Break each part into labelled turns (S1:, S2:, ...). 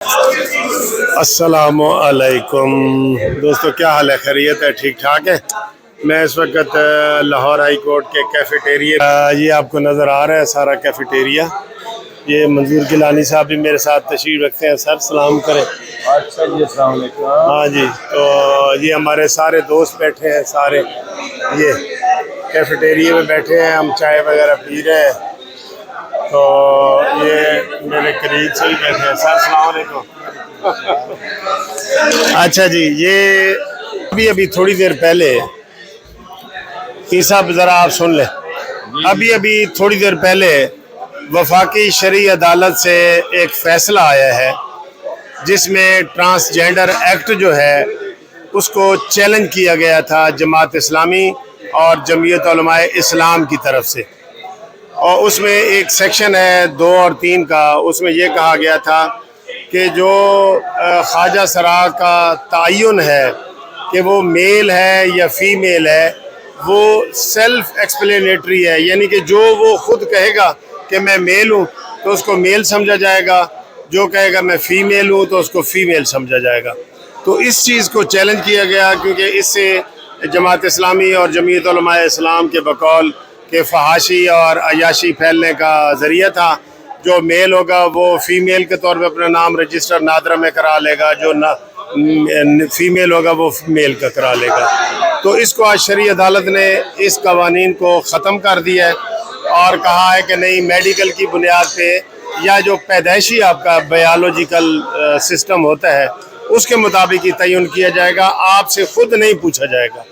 S1: السلام علیکم دوستو، کیا حال ہے؟ خیریت ہے؟ ٹھیک ٹھاک ہے؟ میں اس وقت لاہور ہائی کورٹ کے کیفیٹیریا، یہ آپ کو نظر آ رہا ہے سارا کیفیٹیریا۔ یہ منظور گیلانی صاحب بھی میرے ساتھ تشریف رکھتے ہیں، سر سلام کریں۔
S2: اچھا جی، السلام علیکم۔
S1: ہاں جی، تو یہ ہمارے سارے دوست بیٹھے ہیں، سارے یہ کیفیٹیریا میں بیٹھے ہیں، ہم چائے وغیرہ پی رہے ہیں۔ تو یہ میرے قریب سے ہی بیٹھے ہیں، سر السلام علیکم۔ اچھا جی، یہ ابھی تھوڑی دیر پہلے پیر صاحب ذرا آپ سن لیں، ابھی تھوڑی دیر پہلے وفاقی شرعی عدالت سے ایک فیصلہ آیا ہے جس میں ٹرانسجینڈر ایکٹ جو ہے اس کو چیلنج کیا گیا تھا جماعت اسلامی اور جمعیت علماء اسلام کی طرف سے، اور اس میں ایک سیکشن ہے 2 اور 3 کا، اس میں یہ کہا گیا تھا کہ جو خواجہ سرا کا تعین ہے کہ وہ میل ہے یا فیمیل ہے، وہ سیلف ایکسپلینیٹری ہے، یعنی کہ جو وہ خود کہے گا کہ میں میل ہوں تو اس کو میل سمجھا جائے گا، جو کہے گا میں فیمیل ہوں تو اس کو فیمیل سمجھا جائے گا۔ تو اس چیز کو چیلنج کیا گیا کیونکہ اس سے جماعت اسلامی اور جمعیت علماء اسلام کے بقول کہ فحاشی اور عیاشی پھیلنے کا ذریعہ تھا۔ جو میل ہوگا وہ فیمیل کے طور پہ اپنا نام رجسٹر نادرہ میں کرا لے گا، جو فیمیل ہوگا وہ میل کا کرا لے گا۔ تو اس کو آج شرعی عدالت نے اس قوانین کو ختم کر دیا ہے اور کہا ہے کہ نہیں، میڈیکل کی بنیاد پہ یا جو پیدائشی آپ کا بایولوجیکل سسٹم ہوتا ہے اس کے مطابق ہی تعین کیا جائے گا، آپ سے خود نہیں پوچھا جائے گا۔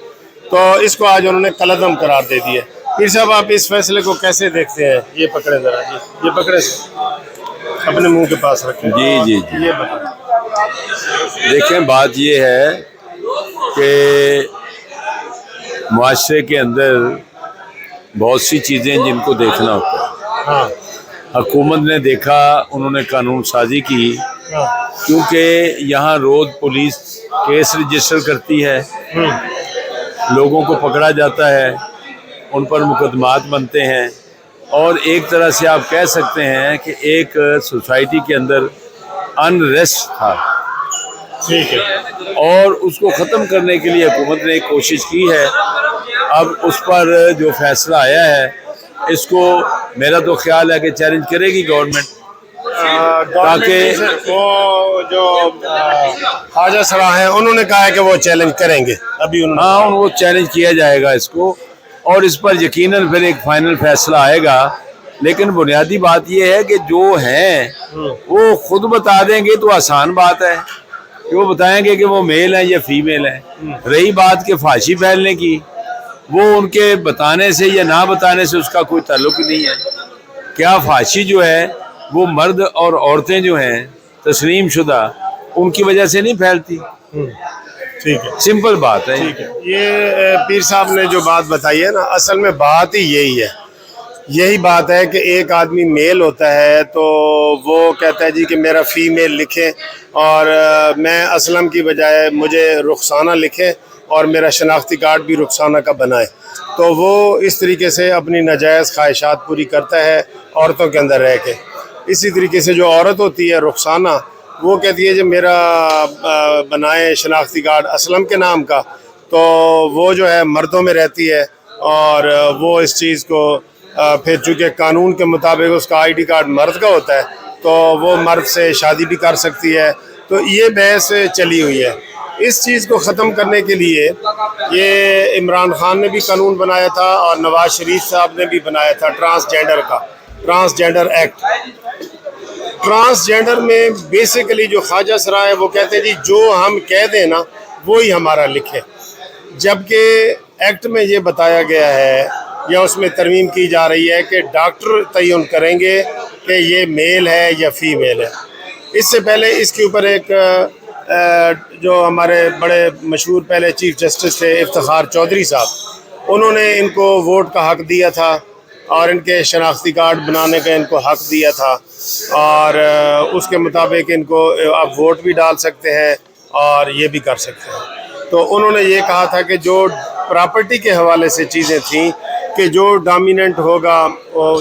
S1: تو اس کو آج انہوں نے کالعدم قرار دے دیا۔ پیر صاحب، آپ اس فیصلے کو کیسے دیکھتے ہیں؟ یہ پکڑے ذرا جی، یہ پکڑے اپنے منہ کے پاس رکھیں۔
S2: جی،
S1: یہ بتائیں۔
S2: دیکھیں، بات یہ ہے کہ معاشرے کے اندر بہت سی چیزیں جن کو دیکھنا ہوتا ہے۔
S1: ہاں،
S2: حکومت نے دیکھا، انہوں نے قانون سازی کی، کیونکہ یہاں روز پولیس کیس رجسٹر کرتی ہے، لوگوں کو پکڑا جاتا ہے، ان پر مقدمات بنتے ہیں، اور ایک طرح سے آپ کہہ سکتے ہیں کہ ایک سوسائٹی کے اندر انریسٹ تھا،
S1: ٹھیک ہے۔
S2: اور اس کو ختم کرنے کے لیے حکومت نے ایک کوشش کی ہے۔ اب اس پر جو فیصلہ آیا ہے اس کو میرا تو خیال ہے کہ چیلنج کرے گی گورنمنٹ، تاکہ
S1: وہ جو خواجہ سرا ہیں انہوں نے کہا ہے کہ وہ چیلنج کریں گے، ابھی انہوں نے
S2: ہاں وہ چیلنج کیا جائے گا اس کو، اور اس پر یقیناً پھر ایک فائنل فیصلہ آئے گا۔ لیکن بنیادی بات یہ ہے کہ جو ہیں وہ خود بتا دیں گے تو آسان بات ہے کہ وہ بتائیں گے کہ وہ میل ہیں یا فیمیل ہیں۔ رہی بات کہ فحاشی پھیلنے کی، وہ ان کے بتانے سے یا نہ بتانے سے اس کا کوئی تعلق ہی نہیں ہے۔ کیا فحاشی جو ہے وہ مرد اور عورتیں جو ہیں تسلیم شدہ، ان کی وجہ سے نہیں پھیلتی؟
S1: ٹھیک ہے،
S2: سمپل بات ہے۔
S1: ٹھیک ہے۔ یہ پیر صاحب نے جو بات بتائی ہے نا، اصل میں بات ہی یہی بات ہے کہ ایک آدمی میل ہوتا ہے تو وہ کہتا ہے جی کہ میرا فیمیل لکھیں، اور میں اسلم کی بجائے مجھے رخسانہ لکھیں، اور میرا شناختی کارڈ بھی رخسانہ کا بنائے۔ تو وہ اس طریقے سے اپنی ناجائز خواہشات پوری کرتا ہے عورتوں کے اندر رہ کے۔ اسی طریقے سے جو عورت ہوتی ہے رخسانہ، وہ کہتی ہے جو میرا بنائے شناختی کارڈ اسلم کے نام کا، تو وہ جو ہے مردوں میں رہتی ہے، اور وہ اس چیز کو پھر چونکہ قانون کے مطابق اس کا آئی ڈی کارڈ مرد کا ہوتا ہے تو وہ مرد سے شادی بھی کر سکتی ہے۔ تو یہ بحث چلی ہوئی ہے۔ اس چیز کو ختم کرنے کے لیے یہ عمران خان نے بھی قانون بنایا تھا اور نواز شریف صاحب نے بھی بنایا تھا ٹرانسجینڈر ایکٹ۔ ٹرانسجینڈر میں بیسیکلی جو خواجہ سرا ہے وہ کہتے ہیں جی جو ہم کہہ دیں نا وہی ہمارا لکھے، جبکہ ایکٹ میں یہ بتایا گیا ہے یا اس میں ترمیم کی جا رہی ہے کہ ڈاکٹر تعین کریں گے کہ یہ میل ہے یا فیمیل ہے۔ اس سے پہلے اس کے اوپر ایک جو ہمارے بڑے مشہور پہلے چیف جسٹس تھے افتخار چودھری صاحب، انہوں نے ان کو ووٹ کا حق دیا تھا اور ان کے شناختی کارڈ بنانے کا ان کو حق دیا تھا، اور اس کے مطابق ان کو آپ ووٹ بھی ڈال سکتے ہیں اور یہ بھی کر سکتے ہیں۔ تو انہوں نے یہ کہا تھا کہ جو پراپرٹی کے حوالے سے چیزیں تھیں کہ جو ڈومیننٹ ہوگا،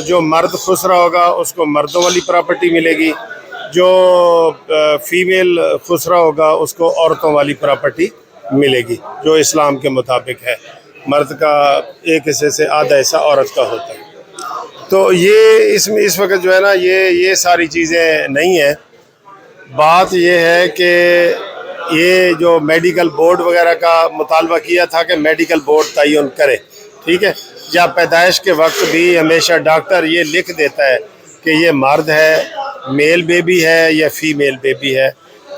S1: جو مرد خسرا ہوگا اس کو مردوں والی پراپرٹی ملے گی، جو فیمیل خسرہ ہوگا اس کو عورتوں والی پراپرٹی ملے گی جو اسلام کے مطابق ہے. مرد کا ایک حصے سے آدھا حصہ عورت کا ہوتا ہے. تو یہ اس میں اس وقت جو ہے نا یہ ساری چیزیں نہیں ہیں. بات یہ ہے کہ یہ جو میڈیکل بورڈ وغیرہ کا مطالبہ کیا تھا کہ میڈیکل بورڈ تعین کرے, ٹھیک ہے, یا پیدائش کے وقت بھی ہمیشہ ڈاکٹر یہ لکھ دیتا ہے کہ یہ مرد ہے, میل بیبی ہے یا فیمیل بیبی ہے,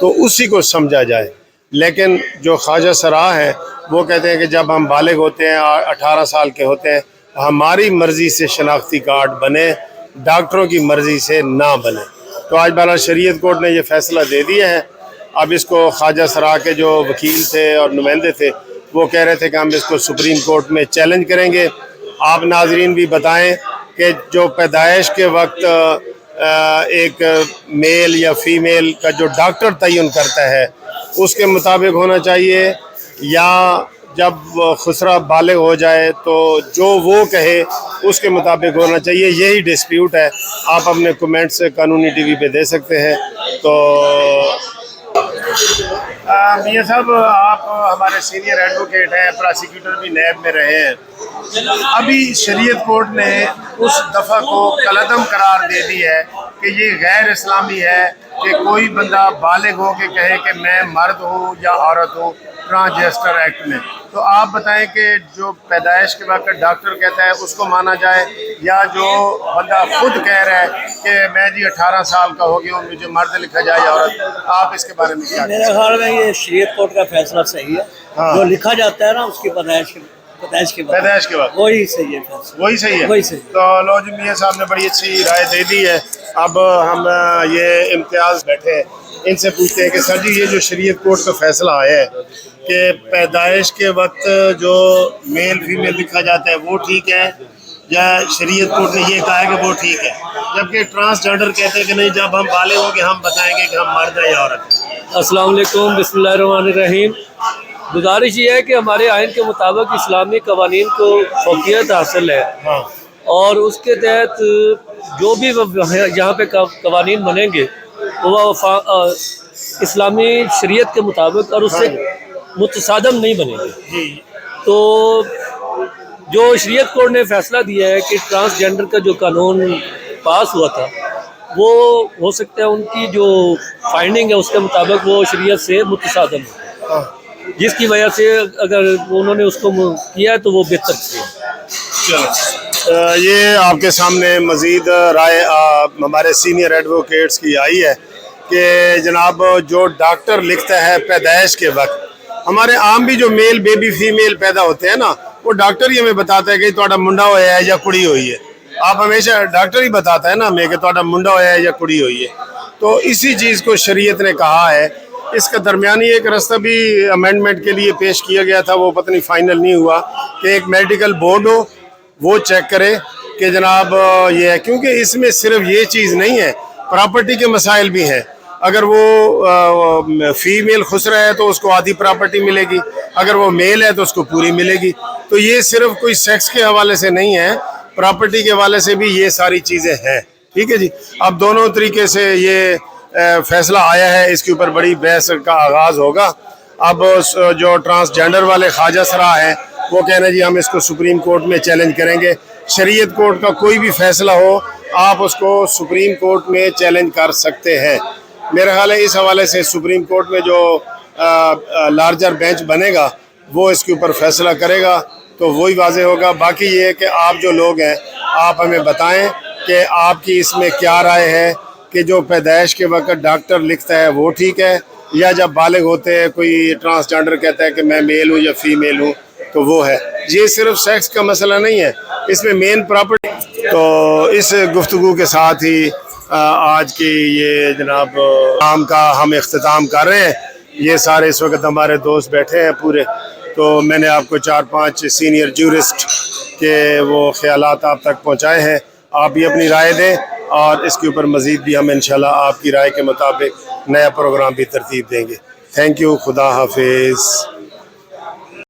S1: تو اسی کو سمجھا جائے. لیکن جو خواجہ سرا ہیں وہ کہتے ہیں کہ جب ہم بالغ ہوتے ہیں 18 سال کے ہوتے ہیں, ہماری مرضی سے شناختی کارڈ بنے, ڈاکٹروں کی مرضی سے نہ بنے. تو آج بہرحال شریعت کورٹ نے یہ فیصلہ دے دیا ہے. اب اس کو خواجہ سرا کے جو وکیل تھے اور نمائندے تھے وہ کہہ رہے تھے کہ ہم اس کو سپریم کورٹ میں چیلنج کریں گے. آپ ناظرین بھی بتائیں کہ جو پیدائش کے وقت ایک میل یا فیمیل کا جو ڈاکٹر تعین کرتا ہے اس کے مطابق ہونا چاہیے, یا جب خسرہ بالغ ہو جائے تو جو وہ کہے اس کے مطابق ہونا چاہیے. یہی ڈسپیوٹ ہے. آپ اپنے کمنٹس قانونی ٹی وی پہ دے سکتے ہیں. تو میاں صاحب آپ ہمارے سینئر ایڈوکیٹ ہیں, پراسیکیوٹر بھی نیب میں رہے ہیں. ابھی شریعت کورٹ نے اس دفعہ کو کالعدم قرار دے دی ہے کہ یہ غیر اسلامی ہے کہ کوئی بندہ بالغ ہو کے کہے کہ میں مرد ہوں یا عورت ہوں ٹرانسجسٹر ایکٹ میں. تو آپ بتائیں کہ جو پیدائش کے وقت ڈاکٹر کہتا ہے اس کو مانا جائے, یا جو بندہ خود کہہ رہا ہے کہ میں جی 18 سال کا ہو گیا ہوں مجھے مرد لکھا جائے یا عورت, آپ اس کے بارے میں کیا؟
S3: میرے خیال میں یہ شریعت کورٹ کا فیصلہ صحیح ہے. جو لکھا جاتا ہے نا اس کی پیدائش کے وقت وہی صحیح ہے,
S1: وہی صحیح ہے.
S3: وہی صحیح.
S1: تو لو جی میاں صاحب نے بڑی اچھی رائے دے دی ہے. اب ہم یہ امتیاز بیٹھے ان سے پوچھتے ہیں کہ سر جی یہ جو شریعت کورٹ کا فیصلہ آیا ہے کہ پیدائش کے وقت جو میل فیمیل لکھا جاتا ہے وہ ٹھیک ہے, یا شریعت کورٹ نے یہ کہا ہے کہ وہ ٹھیک ہے, جبکہ ٹرانسجینڈر کہتے ہیں کہ نہیں جب ہم بالغ ہوں گے ہم بتائیں گے کہ ہم مرد ہیں یا عورت ہیں.
S3: السلام علیکم, بسم اللہ الرحمن الرحیم. گزارش یہ ہے کہ ہمارے آئین کے مطابق اسلامی قوانین کو فوقیت حاصل ہے, اور اس کے تحت جو بھی یہاں پہ قوانین بنیں گے وہ اسلامی شریعت کے مطابق اور اس سے متصادم نہیں بنے گے. تو جو شریعت کورٹ نے فیصلہ دیا ہے کہ ٹرانسجینڈر کا جو قانون پاس ہوا تھا وہ ہو سکتا ہے ان کی جو فائنڈنگ ہے اس کے مطابق وہ شریعت سے متصادم ہے, جس کی وجہ سے اگر انہوں نے اس کو کیا ہے تو وہ بہتر کیا.
S1: چلو یہ آپ کے سامنے مزید رائے ہمارے سینئر ایڈوکیٹس کی آئی ہے کہ جناب جو ڈاکٹر لکھتا ہے پیدائش کے وقت, ہمارے عام بھی جو میل بیبی فیمیل پیدا ہوتے ہیں نا وہ ڈاکٹر ہی ہمیں بتاتا ہے کہ تہاڈا منڈا ہویا ہے یا کڑی ہوئی ہے. آپ ہمیشہ ڈاکٹر ہی بتاتا ہے نا ہمیں کہ تہاڈا منڈا ہویا ہے یا کڑی ہوئی ہے. تو اسی چیز کو شریعت نے کہا ہے. اس کا درمیانی ایک راستہ بھی امینڈمنٹ کے لیے پیش کیا گیا تھا, وہ پتہ نہیں فائنل نہیں ہوا, کہ ایک میڈیکل بورڈ ہو وہ چیک کرے کہ جناب یہ ہے, کیونکہ اس میں صرف یہ چیز نہیں ہے, پراپرٹی کے مسائل بھی ہیں. اگر وہ فیمیل خسرہ ہے تو اس کو آدھی پراپرٹی ملے گی, اگر وہ میل ہے تو اس کو پوری ملے گی. تو یہ صرف کوئی سیکس کے حوالے سے نہیں ہے, پراپرٹی کے حوالے سے بھی یہ ساری چیزیں ہیں. ٹھیک ہے جی. اب دونوں طریقے سے یہ فیصلہ آیا ہے, اس کے اوپر بڑی بحث کا آغاز ہوگا. اب جو ٹرانسجینڈر والے خواجہ سرا ہیں وہ کہہ رہے ہیں جی ہم اس کو سپریم کورٹ میں چیلنج کریں گے. شریعت کورٹ کا کوئی بھی فیصلہ ہو آپ اس کو سپریم کورٹ میں چیلنج کر سکتے ہیں. میرا خیال ہے اس حوالے سے سپریم کورٹ میں جو لارجر بینچ بنے گا وہ اس کے اوپر فیصلہ کرے گا, تو وہی واضح ہوگا. باقی یہ ہے کہ آپ جو لوگ ہیں آپ ہمیں بتائیں کہ آپ کی اس میں کیا رائے ہے کہ جو پیدائش کے وقت ڈاکٹر لکھتا ہے وہ ٹھیک ہے, یا جب بالغ ہوتے ہیں کوئی ٹرانسجینڈر کہتا ہے کہ میں میل ہوں یا فیمیل ہوں تو وہ ہے. یہ صرف سیکس کا مسئلہ نہیں ہے, اس میں مین پراپرٹی. تو اس گفتگو کے ساتھ ہی آج کی یہ جناب کام کا ہم اختتام کر رہے ہیں. یہ سارے اس وقت ہمارے دوست بیٹھے ہیں پورے, تو میں نے آپ کو 4-5 سینئر جورسٹ کے وہ خیالات آپ تک پہنچائے ہیں. آپ بھی اپنی رائے دیں, اور اس کے اوپر مزید بھی ہم انشاءاللہ آپ کی رائے کے مطابق نیا پروگرام بھی ترتیب دیں گے. تھینک یو, خدا حافظ.